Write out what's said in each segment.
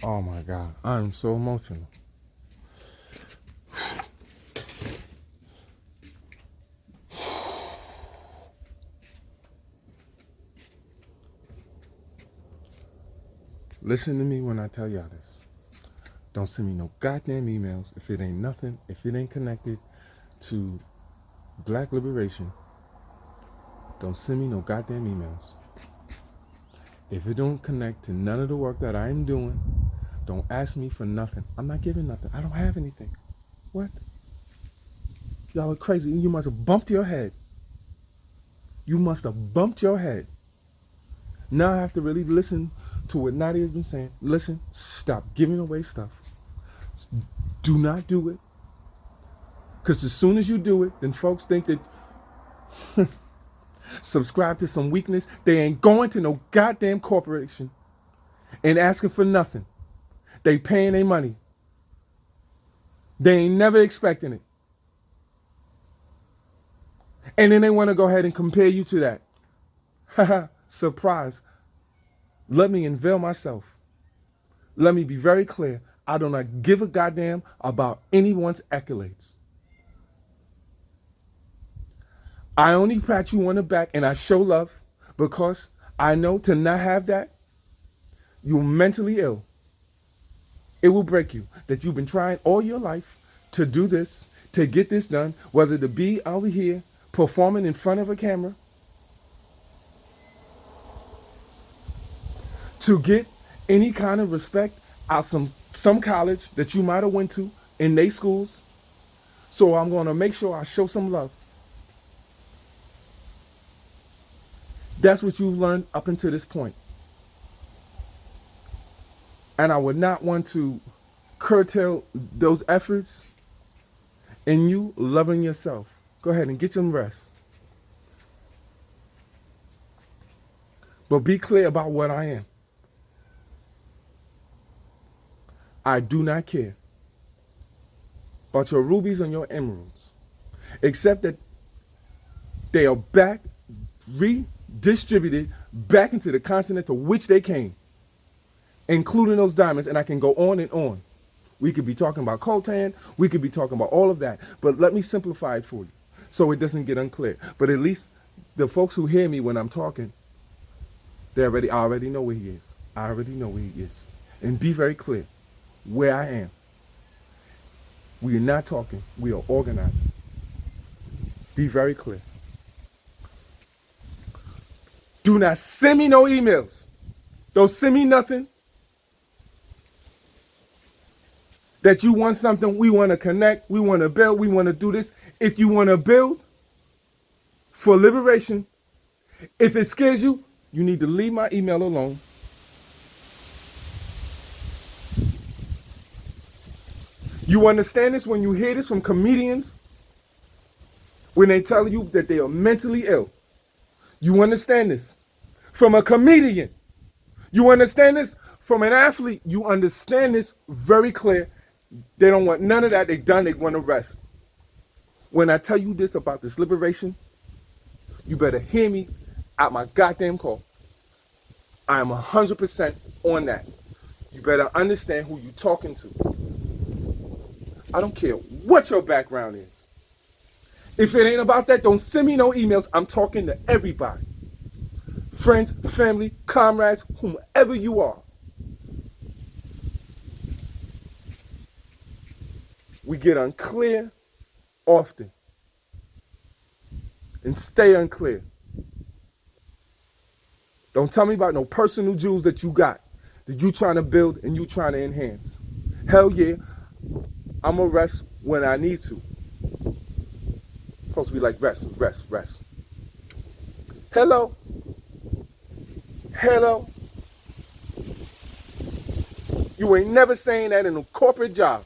Oh my God, I'm so emotional. Listen to me when I tell y'all this. Don't send me no goddamn emails if it ain't nothing, if it ain't connected to black liberation. Don't send me no goddamn emails. If it don't connect to none of the work that I am doing, don't ask me for nothing. I'm not giving nothing. I don't have anything. What? Y'all are crazy. You must have bumped your head. You must have bumped your head. Now I have to really listen to what Nadia has been saying. Listen, stop giving away stuff. Do not do it. Because as soon as you do it, then folks think that subscribe to some weakness. They ain't going to no goddamn corporation and asking for nothing. They paying their money. They ain't never expecting it. And then they want to go ahead and compare you to that. Haha, surprise. Let me unveil myself. Let me be very clear. I do not give a goddamn about anyone's accolades. I only pat you on the back and I show love because I know to not have that, you're mentally ill. It will break you that you've been trying all your life to do this, to get this done, whether to be over here performing in front of a camera, to get any kind of respect out some college that you might have went to in their schools. So I'm going to make sure I show some love. That's what you've learned up until this point. And I would not want to curtail those efforts in you loving yourself. Go ahead and get some rest. But be clear about what I am. I do not care about your rubies and your emeralds, except that they are back, redistributed back into the continent to which they came, including those diamonds, and I can go on and on. We could be talking about coltan, we could be talking about all of that, but let me simplify it for you so it doesn't get unclear. But at least the folks who hear me when I'm talking, I already know where he is. I already know where he is. And be very clear where I am. We are not talking, we are organizing. Be very clear. Do not send me no emails. Don't send me nothing that you want something, we want to connect, we want to build, we want to do this. If you want to build for liberation, if it scares you, you need to leave my email alone. You understand this when you hear this from comedians, when they tell you that they are mentally ill. You understand this from a comedian. You understand this from an athlete. You understand this very clear. They don't want none of that. They done. They want to rest. When I tell you this about this liberation, you better hear me out my goddamn call. I am 100% on that. You better understand who you're talking to. I don't care what your background is. If it ain't about that, don't send me no emails. I'm talking to everybody. Friends, family, comrades, whomever you are. We get unclear often. And stay unclear. Don't tell me about no personal jewels that you got, that you trying to build and you trying to enhance. Hell yeah, I'm going to rest when I need to. Supposed to be like rest, rest, rest. Hello? Hello? You ain't never saying that in a corporate job.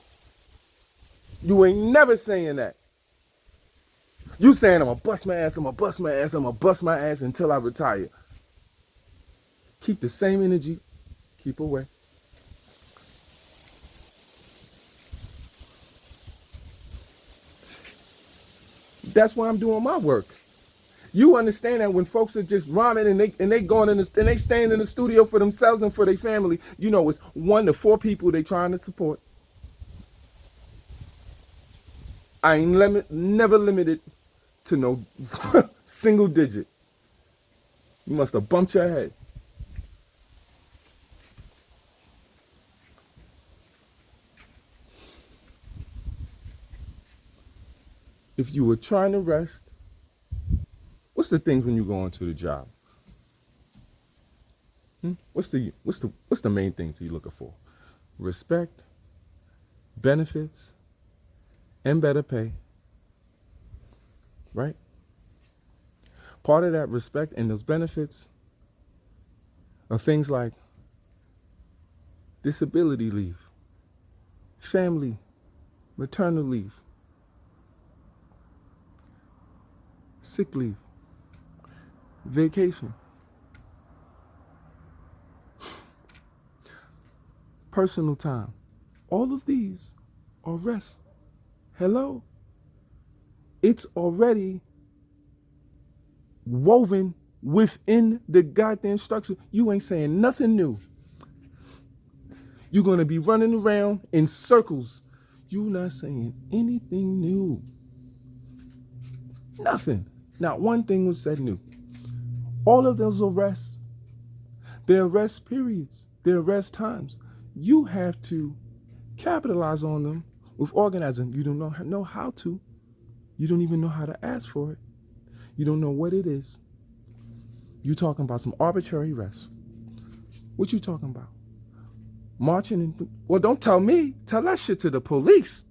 You ain't never saying that. You saying I'm going to bust my ass, I'm going to bust my ass, I'm going to bust my ass until I retire. Keep the same energy. Keep away. That's why I'm doing my work. You understand that when folks are just rhyming and they going in and they staying in the studio for themselves and for their family, you know it's 1 to 4 people they trying to support. I ain't never limited to no single digit. You must have bumped your head. If you were trying to rest, what's the things when you go into the job? What's the main things you're looking for? Respect, benefits, and better pay. Right? Part of that respect and those benefits are things like disability leave, family, maternal leave, sick leave, vacation, personal time. All of these are rest. Hello? It's already woven within the goddamn structure. You ain't saying nothing new. You're going to be running around in circles. You're not saying anything new. Nothing. Not one thing was said new. All of those are rest. They're rest periods. They're rest times. You have to capitalize on them with organizing. You don't know how to. You don't even know how to ask for it. You don't know what it is. You talking about some arbitrary rest. What you talking about? Marching in, well, don't tell me. Tell that shit to the police.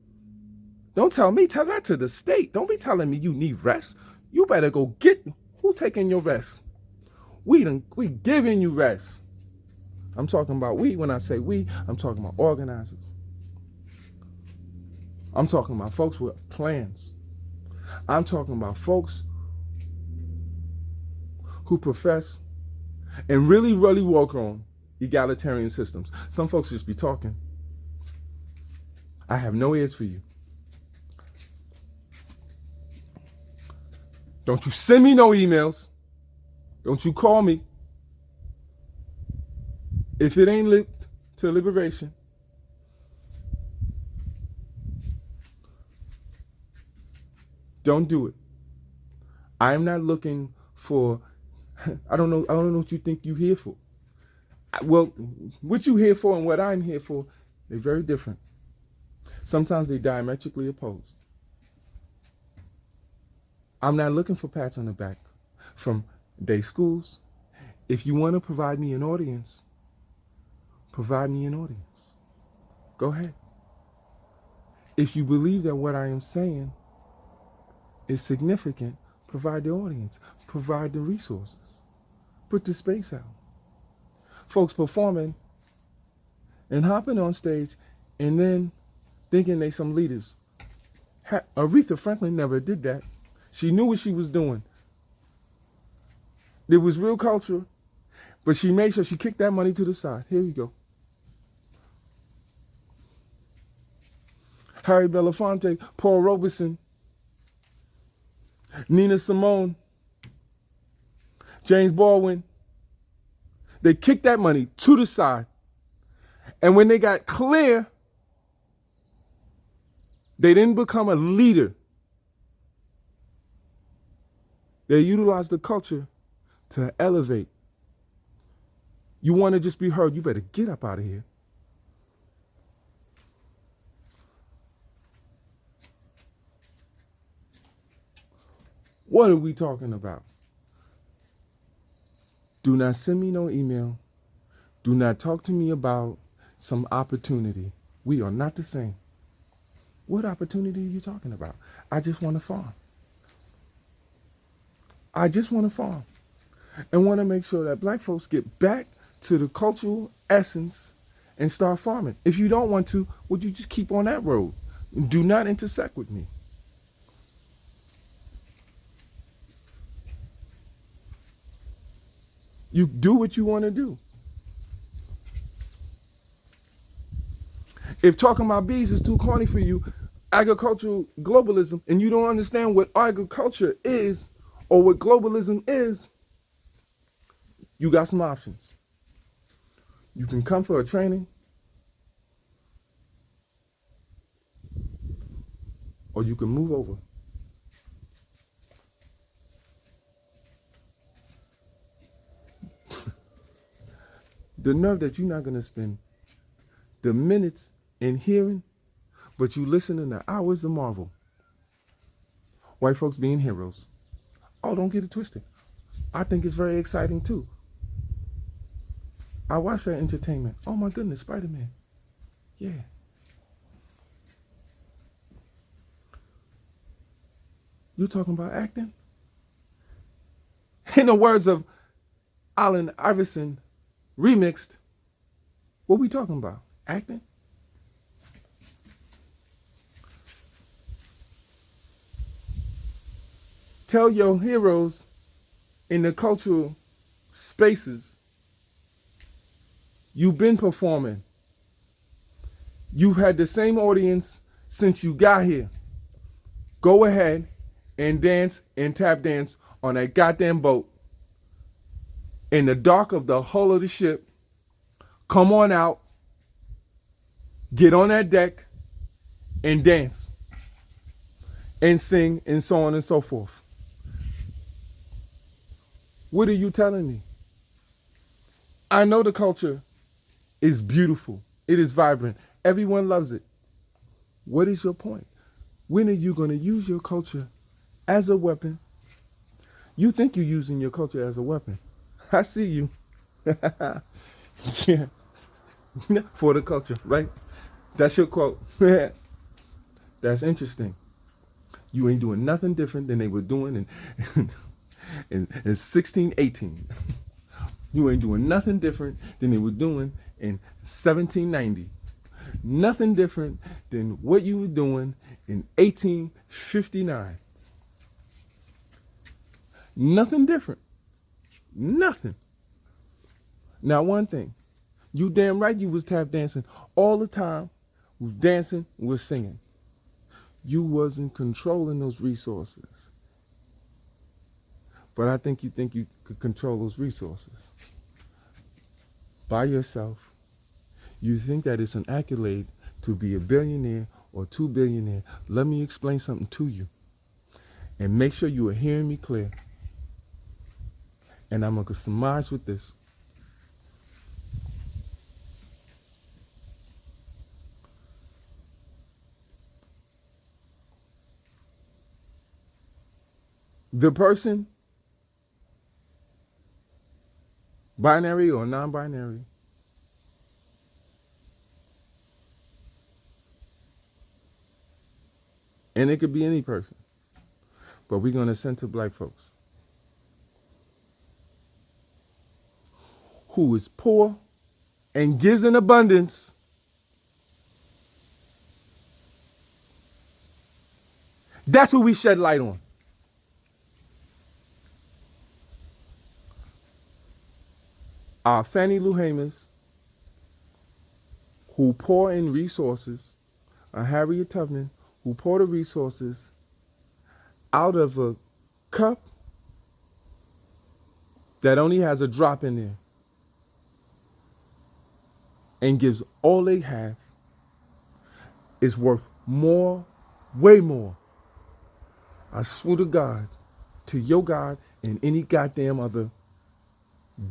Don't tell me. Tell that to the state. Don't be telling me you need rest. You better go get, who taking your rest? We giving you rest. I'm talking about we. When I say we, I'm talking about organizers. I'm talking about folks with plans. I'm talking about folks who profess and really work on egalitarian systems. Some folks just be talking. I have no ears for you. Don't you send me no emails. Don't you call me. If it ain't linked to liberation, don't do it. I'm not looking for, I don't know what you think you're here for. Well, what you here for and what I'm here for, they're very different. Sometimes they're diametrically opposed. I'm not looking for pats on the back from day schools. If you want to provide me an audience, provide me an audience. Go ahead. If you believe that what I am saying is significant, provide the audience, provide the resources, put the space out. Folks performing and hopping on stage and then thinking they some leaders. Aretha Franklin never did that. She knew what she was doing. There was real culture, but she made sure she kicked that money to the side. Here we go. Harry Belafonte, Paul Robeson, Nina Simone, James Baldwin. They kicked that money to the side. And when they got clear, they didn't become a leader. They utilized the culture to elevate. You want to just be heard, you better get up out of here. What are we talking about? Do not send me no email. Do not talk to me about some opportunity. We are not the same. What opportunity are you talking about? I just want to farm. I just want to farm and want to make sure that black folks get back to the cultural essence and start farming. If you don't want to, would you just keep on that road? Do not intersect with me. You do what you want to do. If talking about bees is too corny for you, agricultural globalism, and you don't understand what agriculture is or what globalism is, you got some options. You can come for a training, or you can move over. The nerve that you're not going to spend the minutes in hearing, but you listening to hours of marvel. White folks being heroes. Oh, don't get it twisted. I think it's very exciting too. I watch that entertainment. Oh my goodness, Spider-Man. Yeah. You talking about acting? In the words of Allen Iverson, remixed, what we talking about? Acting? Tell your heroes in the cultural spaces you've been performing. You've had the same audience since you got here. Go ahead and dance and tap dance on that goddamn boat in the dark of the hull of the ship. Come on out, get on that deck and dance and sing and so on and so forth. What are you telling me? I know the culture is beautiful. It is vibrant. Everyone loves it. What is your point? When are you going to use your culture as a weapon? You think you're using your culture as a weapon. I see you. Yeah. For the culture, right? That's your quote. That's interesting. You ain't doing nothing different than they were doing in 1618. You ain't doing nothing different than they were doing in 1790. Nothing different than what you were doing in 1859. Nothing different. Nothing. Now, one thing. You damn right you was tap dancing all the time. Was dancing, was singing. You wasn't controlling those resources. But I think you could control those resources. By yourself. You think that it's an accolade to be a billionaire or 2 billionaire. Let me explain something to you. And make sure you are hearing me clear. And I'm going to surmise with this. The person, binary or non-binary, and it could be any person, but we're going to center black folks, who is poor and gives in abundance, that's who we shed light on. Our Fannie Lou Hamers, who pour in resources, a Harriet Tubman, who pour the resources out of a cup that only has a drop in there and gives all they have, is worth more, way more, I swear to God, to your God and any goddamn other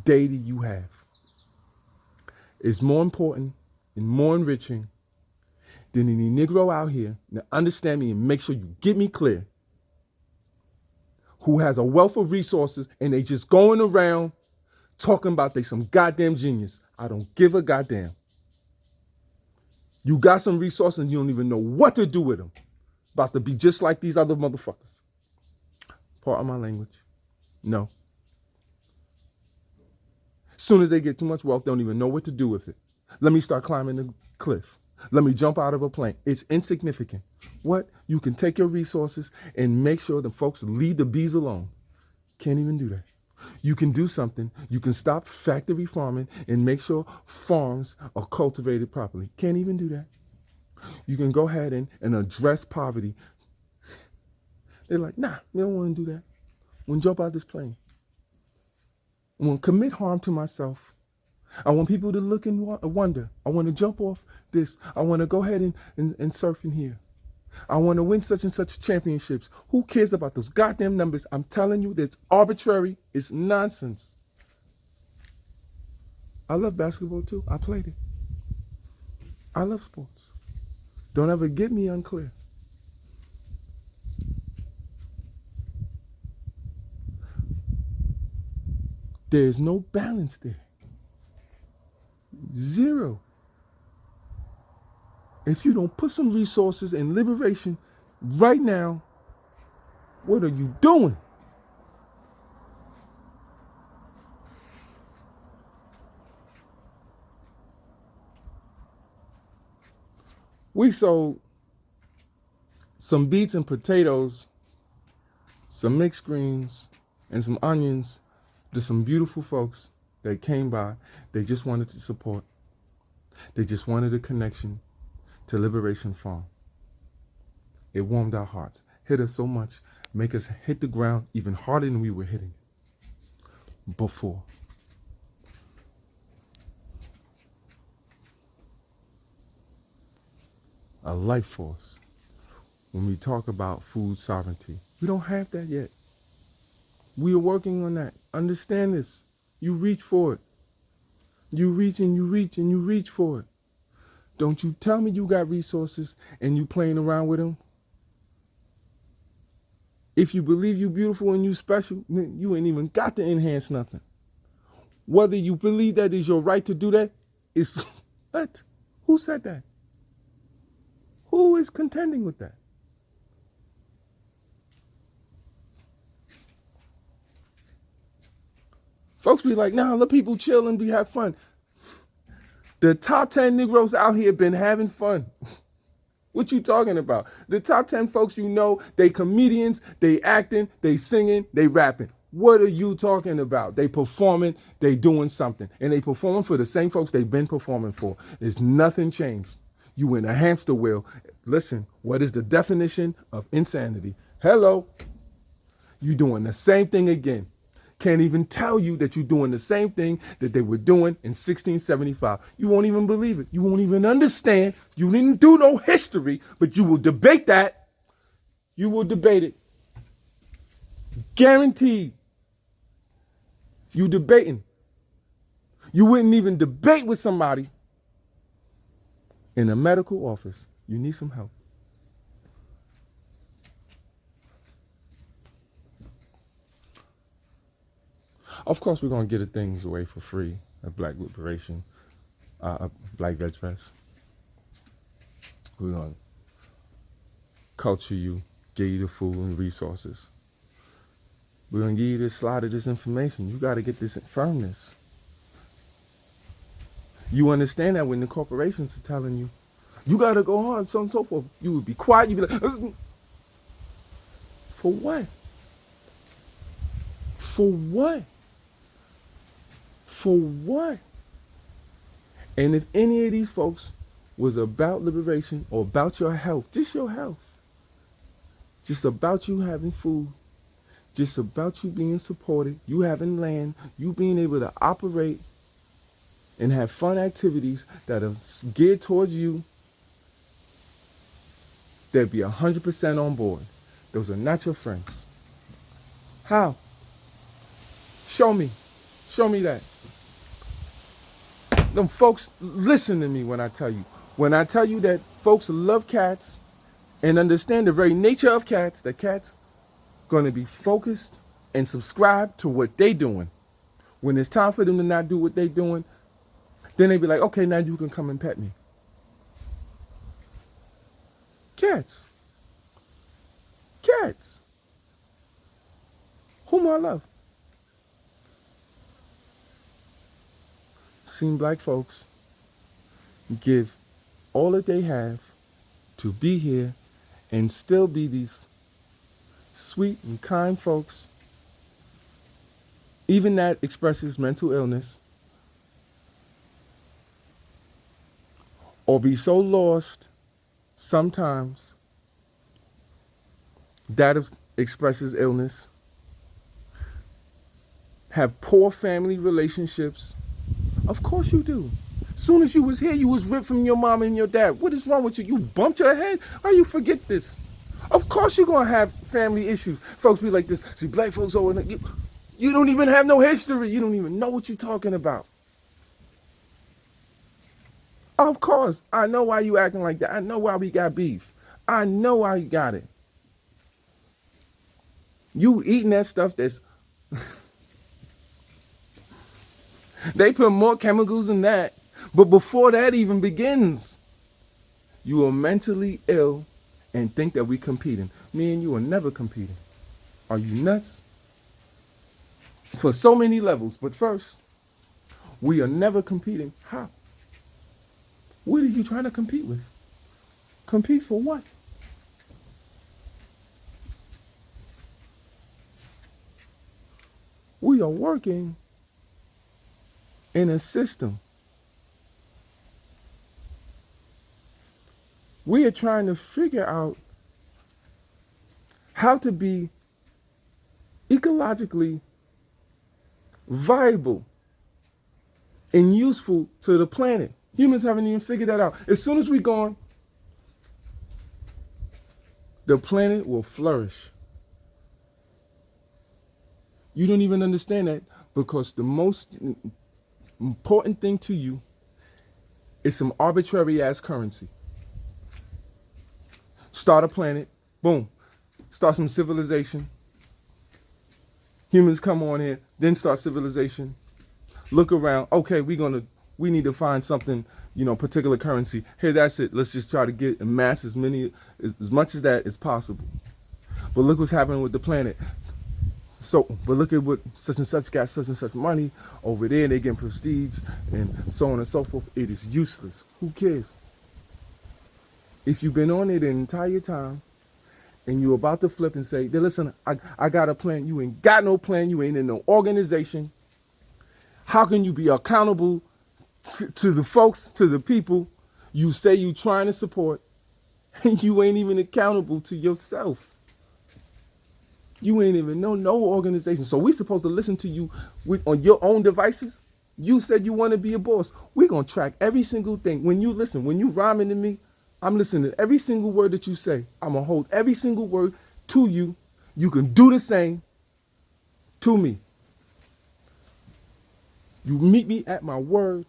deity you have. It's more important and more enriching than any Negro out here. Now understand me and make sure you get me clear. Who has a wealth of resources and they just going around talking about they some goddamn genius. I don't give a goddamn. You got some resources and you don't even know what to do with them. About to be just like these other motherfuckers. Pardon my language. No. Soon as they get too much wealth, they don't even know what to do with it. Let me start climbing the cliff. Let me jump out of a plane. It's insignificant. What? You can take your resources and make sure the folks leave the bees alone. Can't even do that. You can do something. You can stop factory farming and make sure farms are cultivated properly. Can't even do that. You can go ahead and address poverty. They're like, nah, we don't want to do that. I want to jump out this plane. I want to commit harm to myself. I want people to look and wonder. I want to jump off this. I want to go ahead and surf in here. I want to win such and such championships. Who cares about those goddamn numbers? I'm telling you, that's arbitrary. It's nonsense. I love basketball too. I played it. I love sports. Don't ever get me unclear. There's no balance there. Zero. If you don't put some resources in liberation right now, what are you doing? We sold some beets and potatoes, some mixed greens, and some onions to some beautiful folks that came by. They just wanted to support. They just wanted a connection to Liberation Farm. It warmed our hearts, hit us so much, make us hit the ground even harder than we were hitting before. A life force. When we talk about food sovereignty, we don't have that yet. We are working on that. Understand this. You reach for it. You reach and you reach and you reach for it. Don't you tell me you got resources and you playing around with them. If you believe you beautiful and you special, you ain't even got to enhance nothing. Whether you believe that is your right to do that, is what? Who said that? Who is contending with that? Folks be like, nah, let people chill and have fun. The top 10 Negroes out here been having fun. What you talking about? The top 10 folks you know, they comedians, they acting, they singing, they rapping. What are you talking about? They performing, they doing something. And they performing for the same folks they've been performing for. There's nothing changed. You in a hamster wheel. Listen, what is the definition of insanity? Hello. You doing the same thing again. Can't even tell you that you're doing the same thing that they were doing in 1675. You won't even believe it. You won't even understand. You didn't do no history, but you will debate that. You will debate it. Guaranteed. You debating. You wouldn't even debate with somebody in a medical office. You need some help. Of course, we're going to get things away for free at Black Liberation, Black Veg Fest. We're going to culture you, give you the food and resources. We're going to give you this slide of this information. You got to get this firmness. You understand that when the corporations are telling you, you got to go hard, so on and so forth. You would be quiet. You'd be like, for what? For what? For what? And if any of these folks was about liberation or about your health, just your health, just about you having food, just about you being supported, you having land, you being able to operate and have fun activities that are geared towards you, they'd be 100% on board. Those are not your friends. How? Show me. Show me that. Them folks, listen to me when I tell you. When I tell you that folks love cats and understand the very nature of cats, that cats going to be focused and subscribe to what they doing. When it's time for them to not do what they doing, then they be like, okay, now you can come and pet me. Cats. Cats. Whom I love. Seen black folks give all that they have to be here and still be these sweet and kind folks. Even that expresses mental illness. Or be so lost sometimes that expresses illness. have poor family relationships. Of course you do. Soon as you was here, you was ripped from your mom and your dad. What is wrong with you? You bumped your head? How you forget this? Of course you're going to have family issues. Folks be like this. See, black folks over there, you don't even have no history. You don't even know what you're talking about. Of course. I know why you acting like that. I know why we got beef. I know why you got it. You eating that stuff that's... They put more chemicals in that. But before that even begins, you are mentally ill and think that we competing. Me and you are never competing. Are you nuts? For so many levels. But first, we are never competing. How? What are you trying to compete with? Compete for what? We are working in a system. We are trying to figure out how to be ecologically viable and useful to the planet. Humans haven't even figured that out. As soon as we're gone, the planet will flourish. You don't even understand that because the most important thing to you is some arbitrary ass currency. Start a planet, boom, start some civilization. Humans come on here, then start civilization. Look around, okay, we need to find something, particular currency. Hey, that's it. Let's just try to get amass as much as that as possible. But look what's happening with the planet. But look at what such and such got such and such money over there. They getting prestige and so on and so forth. It is useless. Who cares? If you've been on it the entire time and you're about to flip and say, listen, I got a plan. You ain't got no plan. You ain't in no organization. How can you be accountable to the folks, to the people you say you trying to support, and you ain't even accountable to yourself? You ain't even know no organization. So we supposed to listen to you on your own devices? You said you want to be a boss. We're going to track every single thing. When you rhyming to me, I'm listening to every single word that you say. I'm going to hold every single word to you. You can do the same to me. You meet me at my word.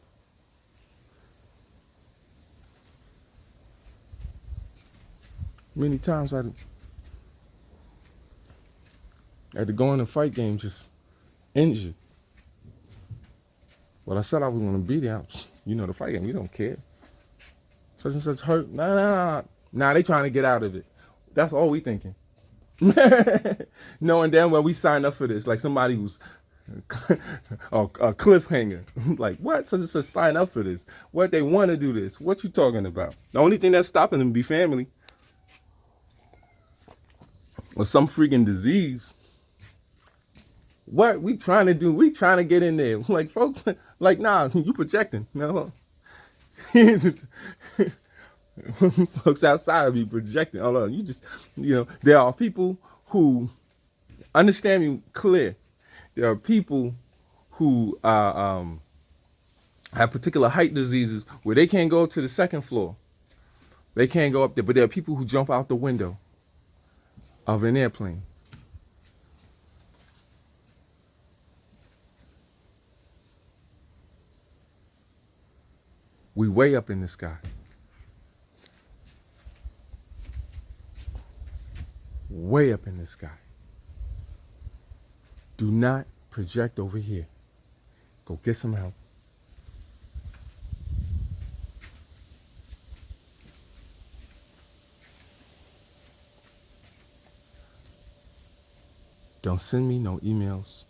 Many times I had to go in a fight game just injured. Well, I said I was going to beat it. The fight game, we don't care. Such and such hurt. Nah, they trying to get out of it. That's all we thinking. Knowing damn well we signed up for this. Like somebody who's a cliffhanger. Like, what? Such and such sign up for this. What, they want to do this. What you talking about? The only thing that's stopping them be family. Or some freaking disease. What we trying to do? We trying to get in there. Like, folks, like, nah, you projecting. No. Folks outside of you projecting. Although you just, there are people who understand me clear. There are people who have particular height diseases where they can't go up to the second floor. They can't go up there. But there are people who jump out the window of an airplane. We way up in the sky. Way up in the sky. Do not project over here. Go get some help. Don't send me no emails.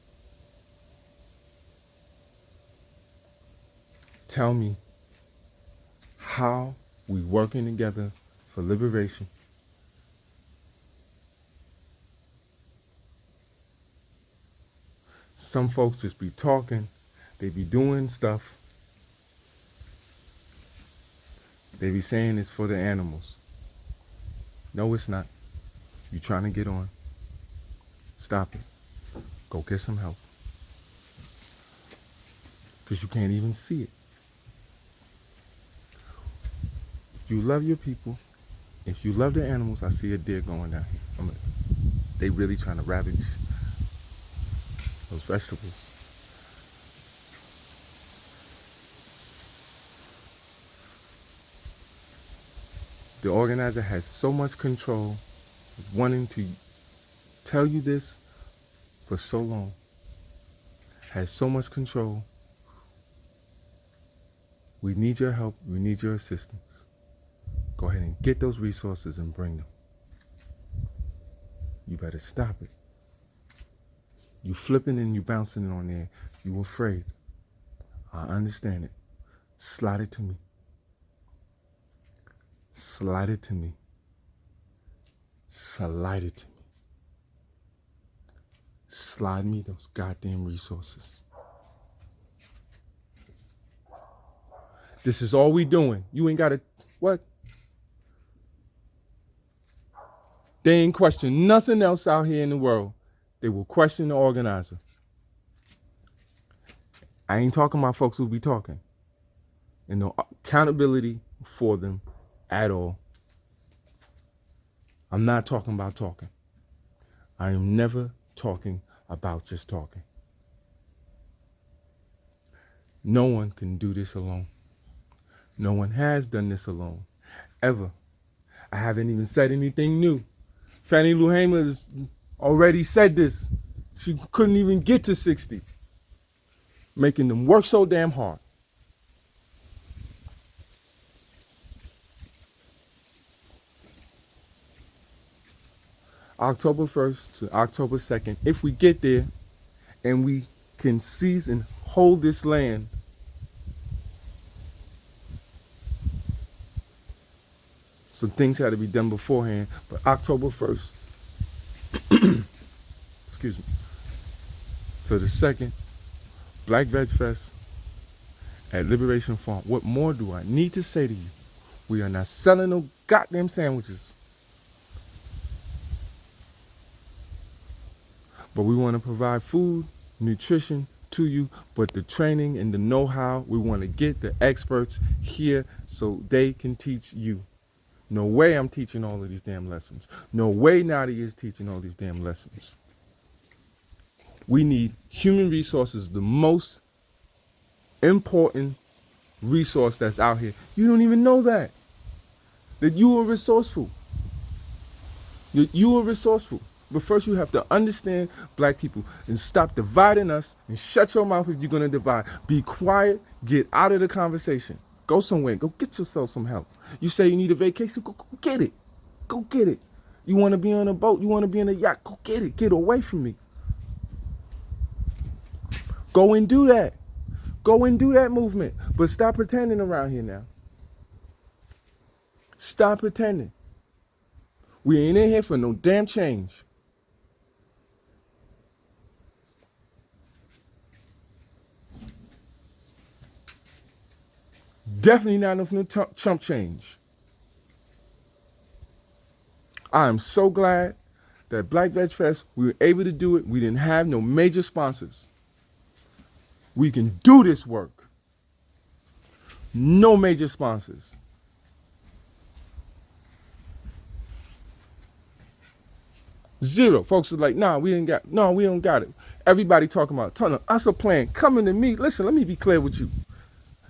Tell me how we working together for liberation. Some folks just be talking, they be doing stuff. They be saying it's for the animals. No, it's not. You trying to get on. Stop it. Go get some help. because you can't even see it. You love your people. If you love the animals, I see a deer going down here. They really trying to ravage those vegetables. The organizer has so much control, wanting to tell you this for so long, has so much control. We need your help. We need your assistance. Go ahead and get those resources and bring them. You better stop it. You flipping and you bouncing on there. You afraid. I understand it. Slide it to me. Slide it to me. Slide it to me. Slide me those goddamn resources. This is all we doing. You ain't got to, what? They ain't question nothing else out here in the world. They will question the organizer. I ain't talking about folks who be talking. And no accountability for them at all. I'm not talking about talking. I am never talking about just talking. No one can do this alone. No one has done this alone, ever. I haven't even said anything new. Fannie Lou Hamer has already said this. She couldn't even get to 60, making them work so damn hard. October 1st to October 2nd, if we get there and we can seize and hold this land, some things had to be done beforehand, but October 1st, excuse me, to the 2nd, Black Veg Fest at Liberation Farm. What more do I need to say to you? We are not selling no goddamn sandwiches. But we want to provide food, nutrition to you, but the training and the know-how, we want to get the experts here so they can teach you. No way I'm teaching all of these damn lessons. No way Nadia is teaching all these damn lessons. We need human resources, the most important resource that's out here. You don't even know that you are resourceful. You are resourceful. But first you have to understand black people and stop dividing us and shut your mouth if you're going to divide. Be quiet. Get out of the conversation. Go somewhere. Go get yourself some help. You say you need a vacation. Go get it. Go get it. You want to be on a boat. You want to be in a yacht. Go get it. Get away from me. Go and do that. Go and do that movement. But stop pretending around here now. Stop pretending. We ain't in here for no damn change. Definitely not enough new chump change. I am so glad that Black Veg Fest, we were able to do it. We didn't have no major sponsors. We can do this work. No major sponsors. Zero. Folks are like, we don't got it. Everybody talking about, ton of us a plan coming to me. Listen, let me be clear with you.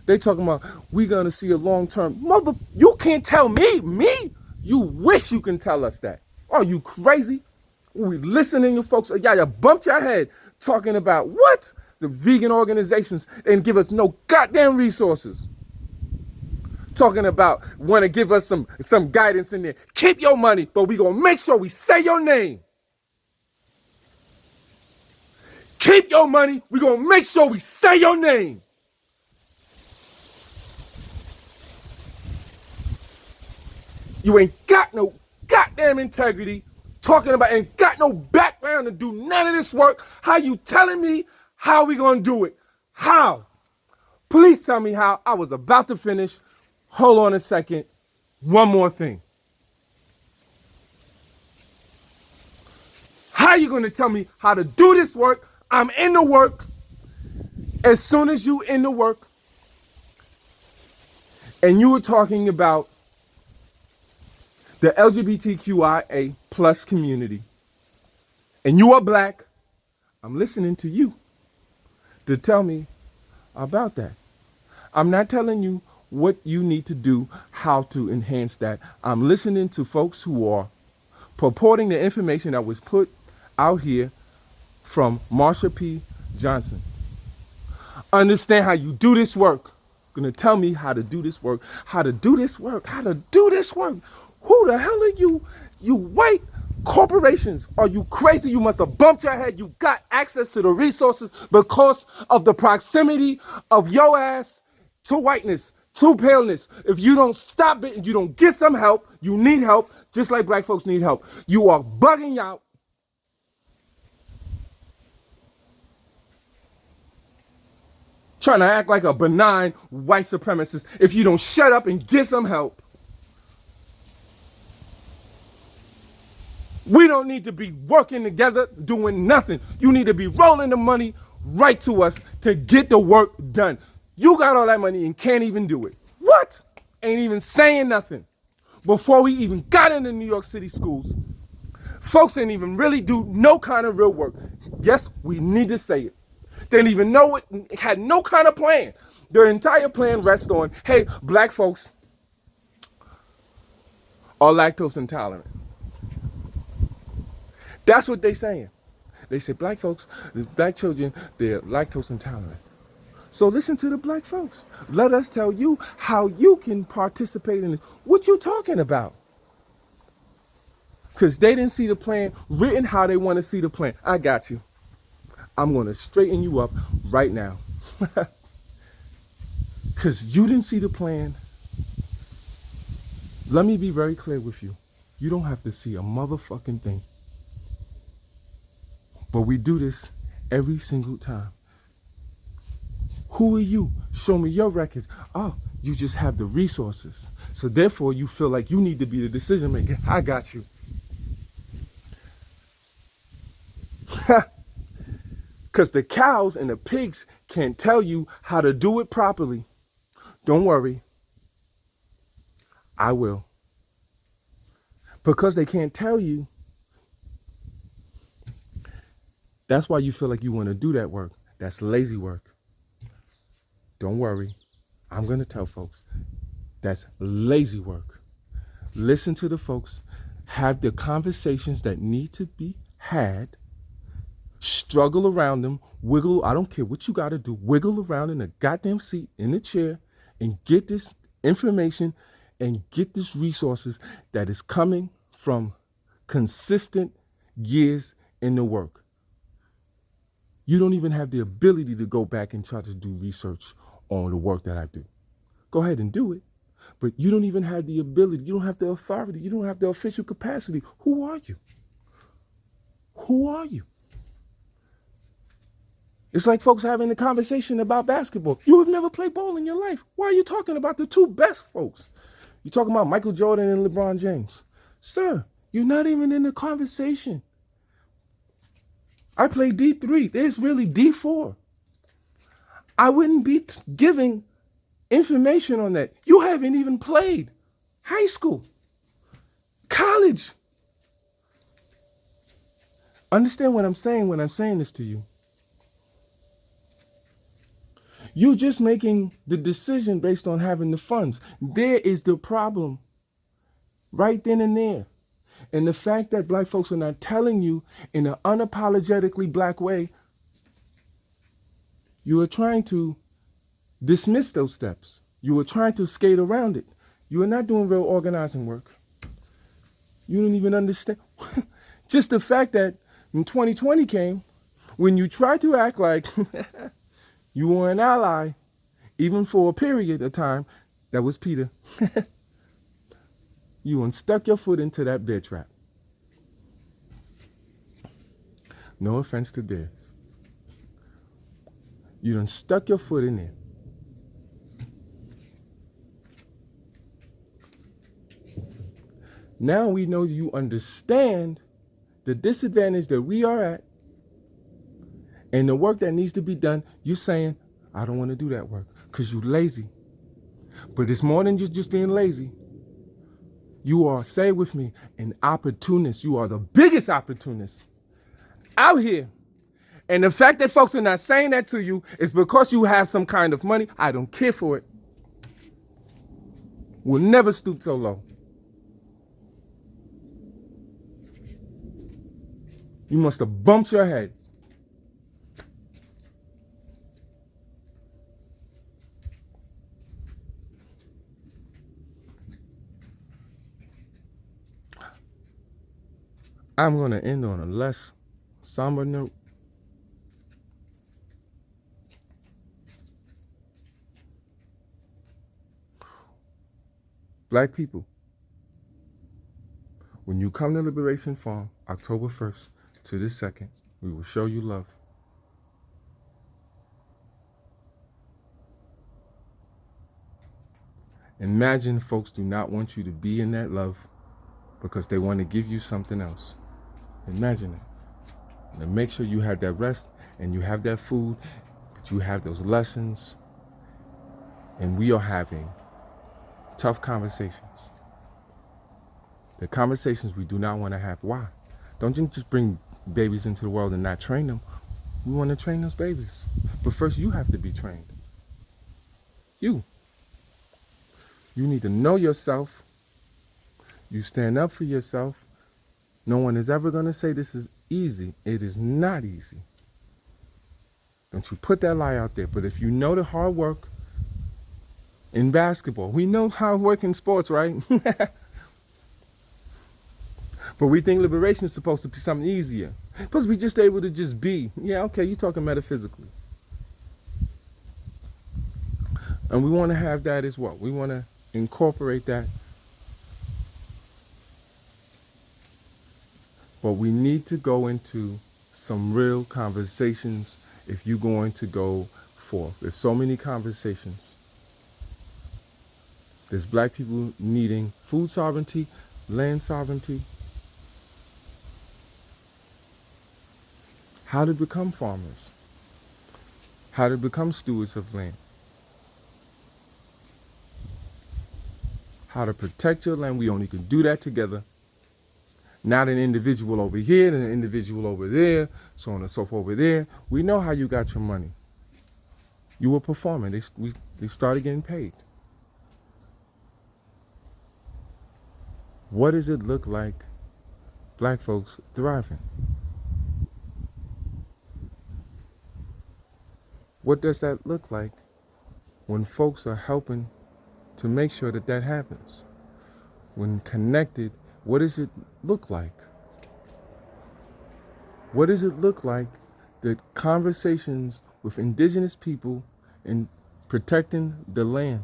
They talking about, we gonna see a long-term. Mother, you can't tell me. You wish you can tell us that. Are you crazy? We listening to folks, you bumped your head talking about what? The vegan organizations and give us no goddamn resources. Talking about want to give us some guidance in there. Keep your money, but we gonna make sure we say your name. Keep your money, we gonna make sure we say your name. You ain't got no goddamn integrity, talking about ain't got no background to do none of this work. How you telling me how we gonna do it? How? Please tell me how. I was about to finish. Hold on a second. One more thing. How you gonna tell me how to do this work? I'm in the work. As soon as you in the work and you were talking about the LGBTQIA plus community and you are black, I'm listening to you to tell me about that. I'm not telling you what you need to do, how to enhance that. I'm listening to folks who are purporting the information that was put out here from Marsha P. Johnson. Understand how you do this work. Gonna tell me how to do this work, how to do this work, how to do this work. Who the hell are you? You white corporations. Are you crazy? You must have bumped your head. You got access to the resources because of the proximity of your ass to whiteness, to paleness. If you don't stop it and you don't get some help, you need help, just like black folks need help. You are bugging out. Trying to act like a benign white supremacist if you don't shut up and get some help. We don't need to be working together doing nothing. You need to be rolling the money right to us to get the work done. You got all that money and can't even do it. What? Ain't even saying nothing. Before we even got into New York City schools, folks didn't even really do no kind of real work. Yes, we need to say it. They didn't even know it, had no kind of plan. Their entire plan rests on, hey, black folks are lactose intolerant. That's what they're saying. They say black folks, black children, they're lactose intolerant. So listen to the black folks. Let us tell you how you can participate in this. What you talking about? Because they didn't see the plan written how they want to see the plan. I got you. I'm going to straighten you up right now. Because you didn't see the plan. Let me be very clear with you. You don't have to see a motherfucking thing. But we do this every single time. Who are you? Show me your records. Oh, you just have the resources. So therefore you feel like you need to be the decision maker. I got you. Because the cows and the pigs can't tell you how to do it properly. Don't worry. I will. Because they can't tell you. That's why you feel like you want to do that work. That's lazy work. Don't worry. I'm going to tell folks. That's lazy work. Listen to the folks. Have the conversations that need to be had. Struggle around them, wiggle, I don't care what you got to do, wiggle around in a goddamn seat, in the chair, and get this information and get this resources that is coming from consistent years in the work. You don't even have the ability to go back and try to do research on the work that I do. Go ahead and do it, but you don't even have the ability, you don't have the authority, you don't have the official capacity. Who are you? Who are you? It's like folks having a conversation about basketball. You have never played ball in your life. Why are you talking about the two best folks? You're talking about Michael Jordan and LeBron James. Sir, you're not even in the conversation. I play D3. There's really D4. I wouldn't be giving information on that. You haven't even played high school, college. Understand what I'm saying when I'm saying this to you. You're just making the decision based on having the funds. There is the problem right then and there. And the fact that black folks are not telling you in an unapologetically black way, you are trying to dismiss those steps. You are trying to skate around it. You are not doing real organizing work. You don't even understand. Just the fact that when 2020 came, when you tried to act like you were an ally, even for a period of time, that was Peter. You unstuck your foot into that bear trap. No offense to bears. You done stuck your foot in there. Now we know you understand the disadvantage that we are at and the work that needs to be done. You're saying, I don't want to do that work because you're lazy. But it's more than just being lazy. You are, say it with me, an opportunist. You are the biggest opportunist out here. And the fact that folks are not saying that to you is because you have some kind of money. I don't care for it. We'll never stoop so low. You must have bumped your head. I'm going to end on a less somber note. Black people, when you come to Liberation Farm, October 1st to the 2nd, we will show you love. Imagine folks do not want you to be in that love because they want to give you something else. Imagine it. And make sure you have that rest and you have that food, but you have those lessons. And we are having tough conversations. The conversations we do not want to have. Why? Don't you just bring babies into the world and not train them. We want to train those babies. But first you have to be trained. You need to know yourself. You stand up for yourself. No one is ever going to say this is easy. It is not easy. Don't you put that lie out there. But if you know the hard work in basketball, we know hard work in sports, right? But we think liberation is supposed to be something easier. Supposed to be just able to just be. Yeah, okay, you're talking metaphysically. And we want to have that as well. We want to incorporate that. But we need to go into some real conversations if you're going to go forth. There's so many conversations. There's black people needing food sovereignty, land sovereignty. How to become farmers. How to become stewards of land. How to protect your land. We only can do that together. Not an individual over here and an individual over there, so on and so forth over there. We know how you got your money. You were performing. They started getting paid. What does it look like black folks thriving? What does that look like when folks are helping to make sure that that happens? When connected, what does it look like? What does it look like that conversations with indigenous people in protecting the land?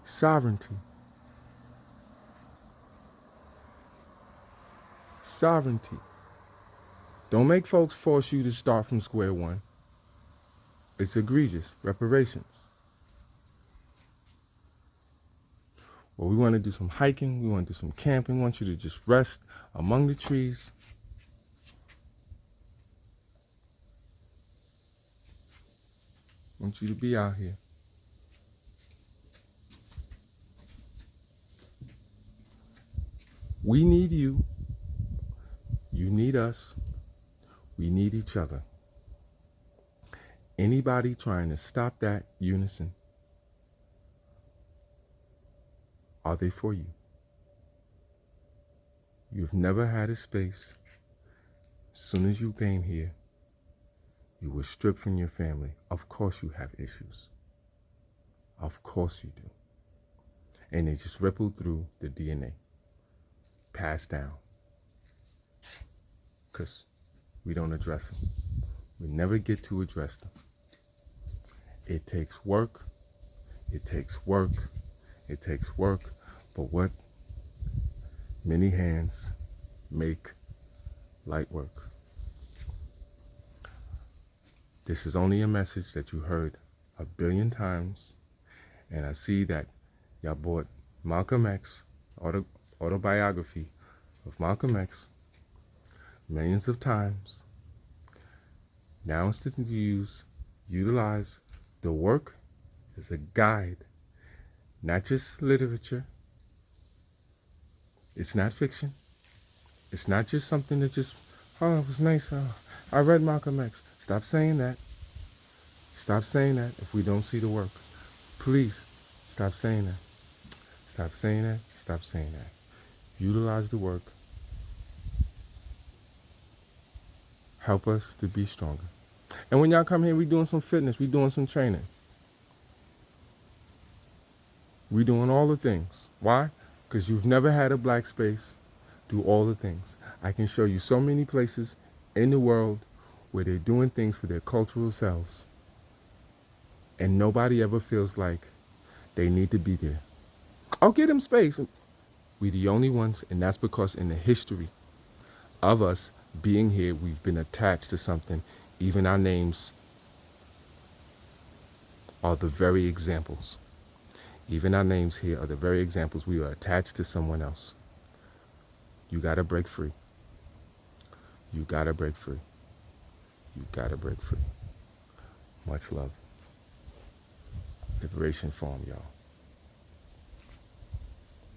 Sovereignty. Sovereignty. Don't make folks force you to start from square one. It's egregious. Reparations. Well, we want to do some hiking. We want to do some camping. We want you to just rest among the trees. I want you to be out here. We need you. You need us. We need each other. Anybody trying to stop that unison, are they for you? You've never had a space. As soon as you came here, you were stripped from your family. Of course you have issues. Of course you do. And they just ripple through the DNA. Passed down. Because we don't address them. We never get to address them. It takes work. It takes work. It takes work. But what? Many hands make light work. This is only a message that you heard 1 billion times. And I see that y'all bought Malcolm X, autobiography, of Malcolm X, millions of times. Now it's to utilize the work as a guide, not just literature. It's not fiction. It's not just something that just, oh, it was nice. I read Malcolm X. Stop saying that. Stop saying that if we don't see the work. Please, stop saying that. Stop saying that. Stop saying that. Utilize the work. Help us to be stronger. And when y'all come here, we doing some fitness. We doing some training. We doing all the things. Why? Because you've never had a black space do all the things. I can show you so many places in the world where they're doing things for their cultural selves. And nobody ever feels like they need to be there. I'll give them space. We're the only ones, and that's because in the history of us being here, we've been attached to something. Even our names are the very examples. Even our names here are the very examples. We are attached to someone else. You gotta break free. You gotta break free. You gotta break free. Much love. Liberation Farm, y'all.